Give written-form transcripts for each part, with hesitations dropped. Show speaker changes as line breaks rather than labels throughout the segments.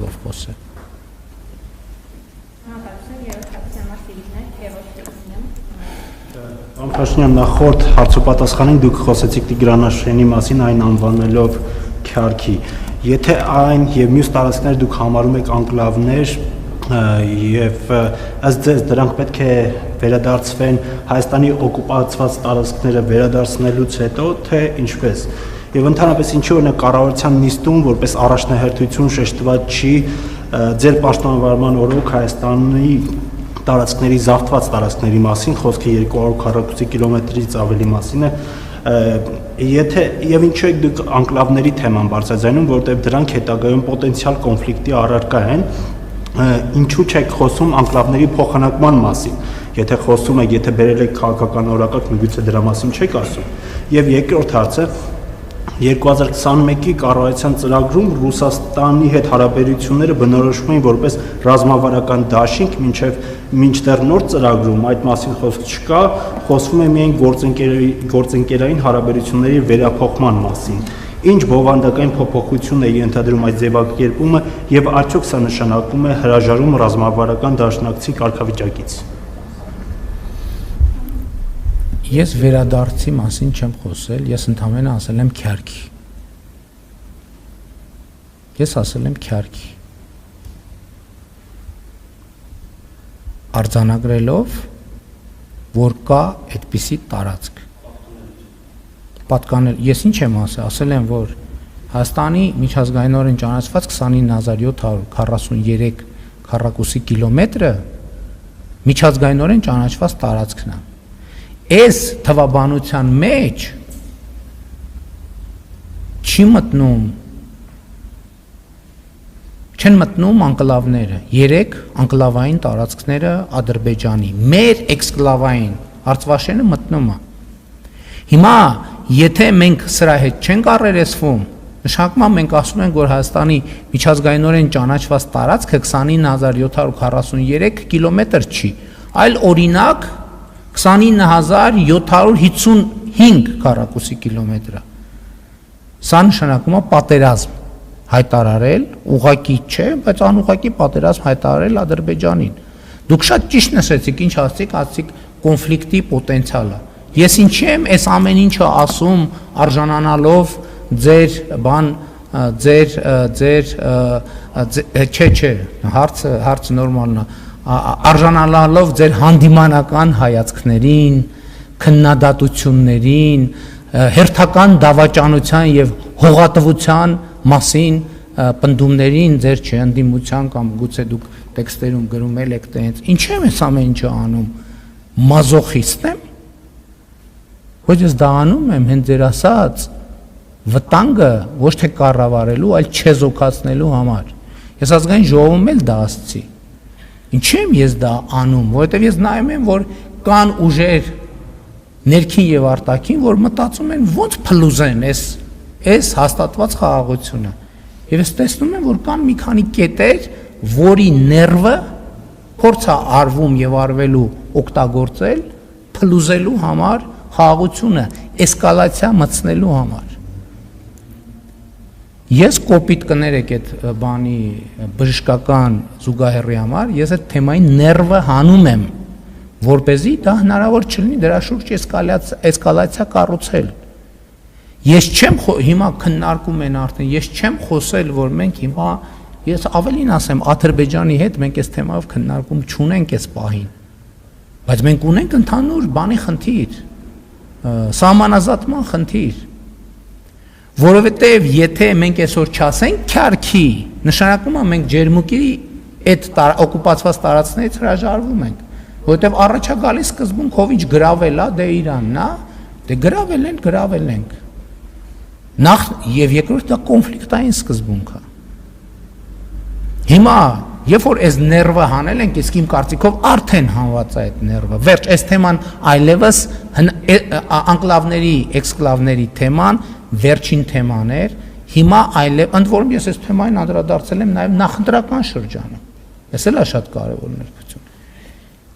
ձևով խոսել։
Պարոն նախորդ հարցոպատասխանին դուք խոսեցիք Տիգրանաշենի մասին, այն անվանելով Քյարքի։ Եթե այն եւ մյուս տարածքները դուք համարում եք անկլավներ եւ ըստ ձեզ դրանք պետք է վերադարձվեն Հայաստանի օկուպացված տարածքները վերադարձնելուց հետո, թե ինչպես։ Եվ ընդհանրապես ինչու օրինակ կառավարության նիստում որպես առաջնահերթություն շեշտված չի ձեր պաշտոնավարման օրոք Հայաստանի տարածքների զավթված տարածքների մասին, խոսքը 242 կիլոմետրից ավելի մասին է, եթե եւ ինչու եք դուք անկլավների թեման բարձրացնում, որտեղ դրանք հետագայում պոտենցիալ կոնֆլիկտի առարկա են, ինչու չեք խոսում անկլավների փոխանակման մասին, եթե խոսում եք, եթե բերել եք քաղաքական օրակարգ, միգուցե դրա մասին չեք ասում։ Եվ երկրորդ հարցը 2021-ի կառավարության ծրագրում Ռուսաստանի հետ հարաբերությունները բնորոշվում էին որպես ռազմավարական դաշինք, մինչդեռ նոր ծրագրում այդ մասին խոսք չկա, խոսվում է միայն գործընկերային հարաբերությունների վերափոխման մասին։ Ինչ բովանդակային փոփոխություն է ենթադրում այդ ձևակերպումը եւ արդյոք սա նշանակում է հրաժարում ռազմավարական դաշնակցի կարգավիճակից։
Ես վերադարձի մասին չեմ խոսել, ես ընդհանրապես ասել եմ Քյարքի։ Ես ասել եմ Քյարքի։ Արձանագրելով, որ կա այդպիսի տարածք։ Պատկանել, ես ինչ եմ ասել եմ, որ Հայաստանի միջազգայինորեն ճանաչված 29743 քառակուսի կիլոմետրը միջազգայինորեն ճանաչված տարածքն է։ Այս թվաբանության մեջ չեն մտնում անկլավները, 3 անկլավային տարածքները Ադրբեջանի, մեր էքսկլավային Արցվաշենը մտնում է։ Հիմա, եթե մենք սրա հետ չենք առերեսվում, նշանակում է մենք ասում ենք, որ Հայաստանի միջազգայինորեն ճանաչված տարածքը 29743 կիլոմետր չի, այլ օրինակ 29755 քառակուսի կիլոմետր։ Սա նշանակում է պատերազմ հայտարարել, ուղղակի չէ, բայց անուղղակի պատերազմ հայտարարել Ադրբեջանին։ Դուք շատ ճիշտ նշեցիք, ինչ ասացիք կոնֆլիկտի պոտենցիալը։ Ես ինչի եմ այս ամեն ինչը ասում արժանանալով ձեր հարցը նորմալն է, արժանանալով ձեր հանդիմանական հայացքներին, քննադատություններին, հերթական դավաճանության եւ հողատվության մասին պնդումներին, ձեր չընդդիմության կամ գուցե դուք տեքստերում գրում եք տենց։ Ինչ եմ այս ամեն ինչը անում, մազոխիստ եմ։ Ոչ ես դա անում եմ հենց ձեր ասած վտանգը ոչ թե կառավարելու, այլ չեզոքացնելու համար։ Ես ազգային ժողովում էլ դա ասացի։ Ինչի՞ եմ ես դա անում, որովհետև ես նայում եմ, որ կան ուժեր ներքին եւ արտաքին, որ մտածում են ոնց փլուզեն այս հաստատված խաղաղությունը։ Եվ ես տեսնում եմ, որ կան մի քանի կետեր, որի ներվը փորձ է արվում եւ արվելու օգտագործել փլուզելու համար խաղաղությունը, էսկալացիա մտցնելու համար։ Ես կոպիտ կներեք այդ բանի բժշկական զուգահեռի համար, ես այդ թեմային ներվը հանում եմ, որպեսզի դա հնարավոր չլինի դրա շուրջ էսկալացիա կառուցել։ Ես չեմ հիմա քննարկում են արդեն, ես չեմ խոսել, որ մենք հիմա ես ավելին ասեմ, Ադրբեջանի հետ մենք այս թեմայով քննարկում չունենք այս պահին, բայց մենք ունենք ընդհանուր բանի խնդիր, սահմանազատման խնդիր։ Որովհետև եթե մենք այսօր չասենք Քյարքի, նշանակում է մենք ջերմուկի այդ օկուպացված տարածքներից հրաժարվում ենք, որովհետև առաջ է գալիս սկզբունք ով ինչ գրավել է, դե Իրանն է, դե գրավել ենք։ Նախ եւ երկրորդ դա կոնֆլիկտային սկզբունք է։ Հիմա երբ որ այս ներվը հանել ենք, իսկ իմ կարծիքով արդեն հանված է այդ ներվը, վերջ, այս թեման այլևս անկլավների, էքսկլավների թեման վերջին թեման էր, հիմա այլև, ընդ որում ես այս թեմային անդրադարձել եմ նաև նախընտրական շրջանում, ես էլ է շատ կարևոր ներկայություն։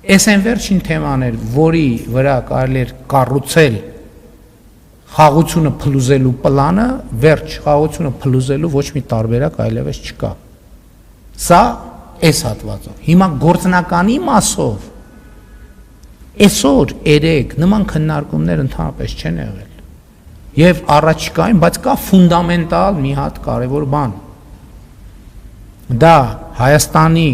Այս այն վերջին թեման էր, որի վրա կարելի էր կառուցել խաղաղությունը փլուզելու պլանը, վերջ խաղաղությունը փլուզելու ոչ մի տարբերակ այլևս չկա։ Սա այս հատվածով։ Հիմա գործնականի մասով այսօր երեք նման քննարկումներ ընդհանրապես չեն եղել։ Եվ առաջիկայում, բայց կա ֆունդամենտալ մի հատ կարևոր բան։ Դա Հայաստանի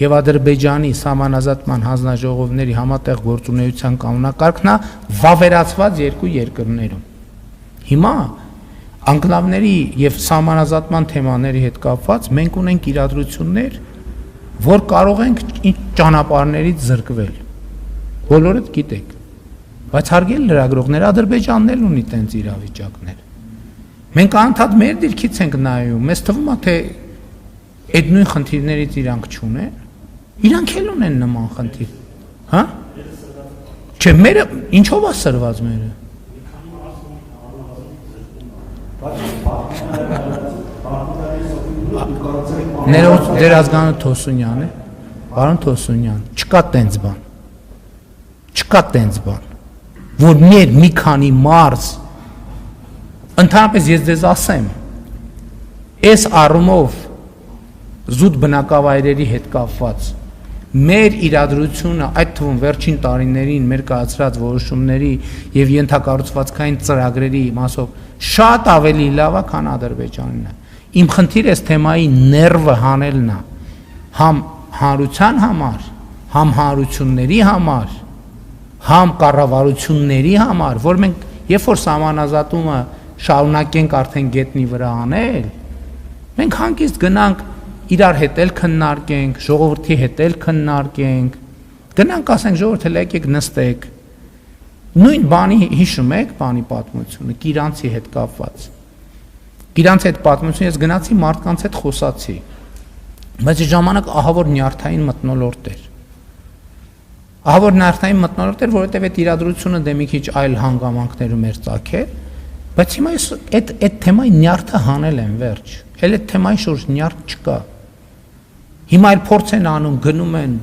եւ Ադրբեջանի սահմանազատման հանձնաժողովների համատեղ գործունեության կանոնակարգն է վավերացված երկու երկրներում։ Հիմա անկլավների եւ սահմանազատման թեմաների հետ կապված մենք ունենք իրադրություններ, որ կարող ենք ճանապարհներից զրկվել։ Բոլորդ գիտեք, բայց հարգել լրագրողներ Ադրբեջանն էլ ունի տենց իրավիճակներ։ Մենք անդադ մեր դիրքից ենք նայում, մեզ թվում է թե այդ նույն խնդիրներից իրանք չունեն, իրանք էլ ունեն նման խնդիր, հա? Չէ, մերը ինչով է սրված մերը։ Ներոց դեր ազգանը Թոսունյան է, պարոն Թոսունյան, չկա տենց բան։ Չկա տենց բան, որ մեր մի քանի մարզ, ընդհանրապես ես ձեզ ասեմ, այս առումով զուտ բնակավայրերի հետ կապված մեր իրադրությունը, այդ թվում վերջին տարիներին մեր կայացրած որոշումների եւ ենթակառուցվածքային ծրագրերի մասով շատ ավելի լավ է, քան Ադրբեջանն է։ Իմ խնդիրը այս թեմայի ներվը հանելն է, համ հանրության համար, համ հանրությունների համար, համ կառավարությունների համար, որ մենք երբ որ սահմանազատումը շարունակենք արդեն գետնի վրա անել, մենք հանգիստ գնանք իրար հետ էլ քննարկենք, ժողովրդի հետ էլ քննարկենք, գնանք ասենք ժողովուրդ եկեք նստեք, նույն բանի հիշում եք բանի պատմությունը, Կիրանցի հետ կապված, Կիրանցի հետ պատմությունը ես գնացի մարդկանց հետ խոսացի, բայց այդ ժամանակ ահավոր նյարդային մթնոլորտ էր, ահավոր նյարդային մթնոլորտ էր, որովհետև այդ իրադրությունը դե մի քիչ այլ հանգամանքներում էր ծագել, բայց հիմա ես այդ թեմայի նյարդը հանել եմ վերջ, էլ այդ թեմայի շուրջ նյարդ չկա։ Հիմա այլ փորձ են անում, գնում են,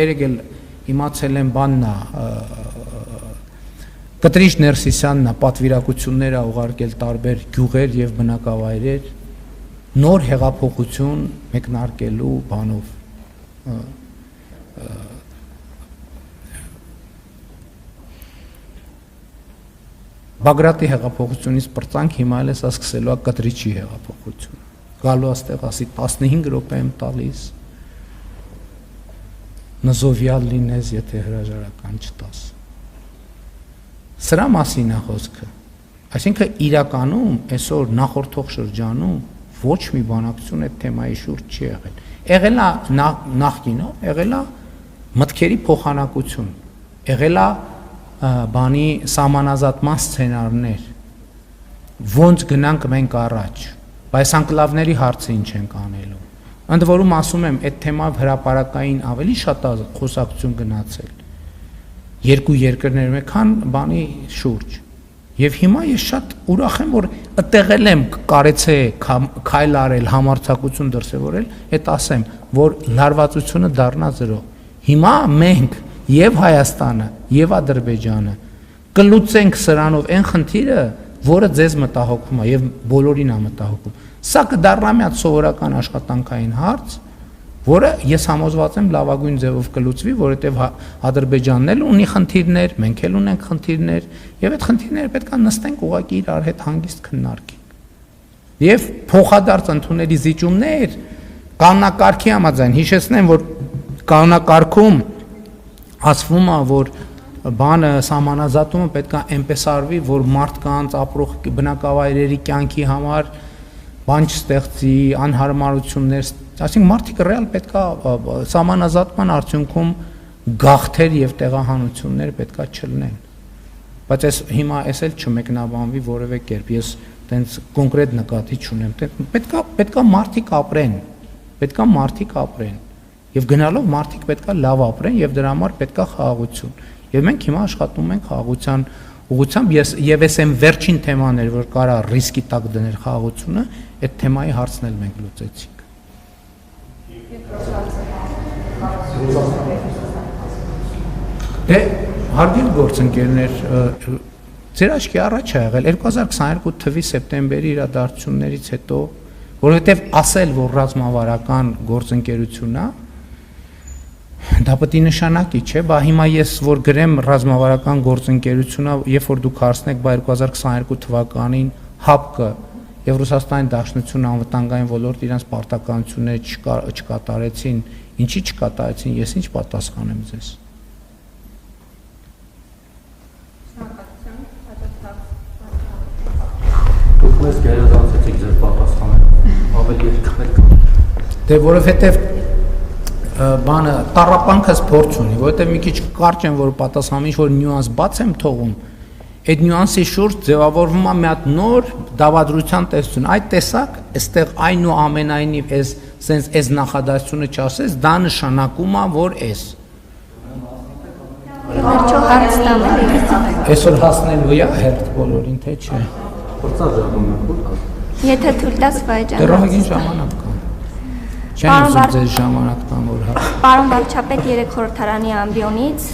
երեք էլ իմացել եմ բանն է, Կտրիչ Ներսիսյանն է պատվիրակություններ է ուղարկել տարբեր գյուղեր եւ բնակավայրեր, նոր հեղափոխություն մեկնարկելու բանով։ Բագրատի հեղափոխությունից պրծանք հիմա էլ էսա սկսելու է Կտրիչի հեղափոխություն։ Գալու աստեղ ասի 15 րոպե եմ տալիս, նզովյալ լինես, եթե հրաժարական չտաս։ Սրա մասին է խոսքը։ Այսինքն իրականում այսօր նախորդող շրջանում ոչ մի բանակցություն այդ թեմայի շուրջ չի եղել։ Եղել է նախկինում, եղել է մտքերի փոխանակություն, եղել է բանի սահմանազատման սցենարներ, ոնց գնանք մենք առաջ, բայց անկլավների հարցը ինչ ենք անելու։ Ընդ որում ասում եմ, այդ թեմայով հրապարակային ավելի շատ խոսակցություն գնացել երկու երկրներում է, քան բանի շուրջ։ Եվ հիմա ես շատ ուրախ եմ, որ ըտեղել եմ կարեցե քայլ արել, համարձակություն դրսևորել, այդ ասեմ, որ լարվածությունը դառնա 0։ Հիմա մենք եւ Հայաստանը եւ Ադրբեջանը կլուծենք սրանով այն խնդիրը, որը ձեզ մտահոգում է եւ բոլորին է մտահոգում։ Սա կդառնա մի հատ սովորական աշխատանքային հարց, որը ես համոզված եմ լավագույն ձևով կլուծվի, որովհետեւ Ադրբեջանն էլ ունի խնդիրներ, մենք էլ ունենք խնդիրներ, եւ այդ խնդիրները պետք է նստենք ուղղակի իրար հետ հանգիստ քննարկենք։ Եվ փոխադարձ ընդունելի զիջումներ կանոնակարգի համաձայն հիշեցնեմ, որ կանոնակարգում ասվում է, որ բանը սահմանազատումը պետք է այնպես արվի, որ մարդկանց ապրող բնակավայրերի կյանքի համար բան չստեղծի, անհարմարություններ, այսինքն մարդիկ ռեալ պետք է սահմանազատման արդյունքում գաղթեր եւ տեղահանություններ պետք է չլինեն։ Բայց այս հիմա էս էլ չմեկնաբանվի որևէ կերպ, ես տենց կոնկրետ նկատի չունեմ, պետք է մարդիկ ապրեն, պետք է մարդիկ ապրեն։ Եվ գնալով մարդիկ պետքա լավ ապրեն եւ դրա համար պետքա խաղաղություն։ Եվ մենք հիմա աշխատում ենք խաղաղության ուղղությամբ, եւ ես եմ վերջին թեման էր, որ կարա ռիսկի տակ դնել խաղաղությունը, այդ թեմայի հարցն էլ մենք լուծեցինք։ Դե հարգելի գործընկերներ, ձեր աչքի առաջ է եղել 2022 թվականի սեպտեմբերի իրադարձություններից հետո որովհետև ասել, որ ռազմավարական գործընկերություն է, դա պետք է նշանակի, չէ՞, բա հիմա ես որ գրեմ ռազմավարական գործընկերությունը, երբ որ դուք հարցնեք, բա 2022 թվականին ՀԱՊԿ եւ Ռուսաստանի Դաշնությունը անվտանգային ոլորտ իրենց պարտականությունները չկատարեցին, ինչի չկատարեցին, ես ինչ պատասխանեմ ձեզ։
Դուք մեզ գերազանցեցիք ձեր պատասխանները, ավելի երկրներ։
Դե որովհետեւ բանը տառապանքս փորձ ունի, որովհետեւ մի քիչ կարճ եմ որ պատասխանեմ, ինչ որ նյուանս բաց եմ թողում, այդ նյուանսի շուրջ ձևավորվում է մի հատ նոր դավադրության տեսություն։ Այդ տեսակ, այստեղ այնուամենայնիվ այս նախադասությունը չասես, դա նշանակում է, որ էս։
Վերջո հարց տամ էլի։
Այսօր հասնելու է հերթ բոլորին, թե չէ։
Եթե թույլ տաս վայջան։
Դեռահագին ժամանակ կա։ Չեմ ուզում ձեզ ժամանակ տամ որ հարց։
Պարոն վարչապետ, 3 խորհրդարանի ամբիոնից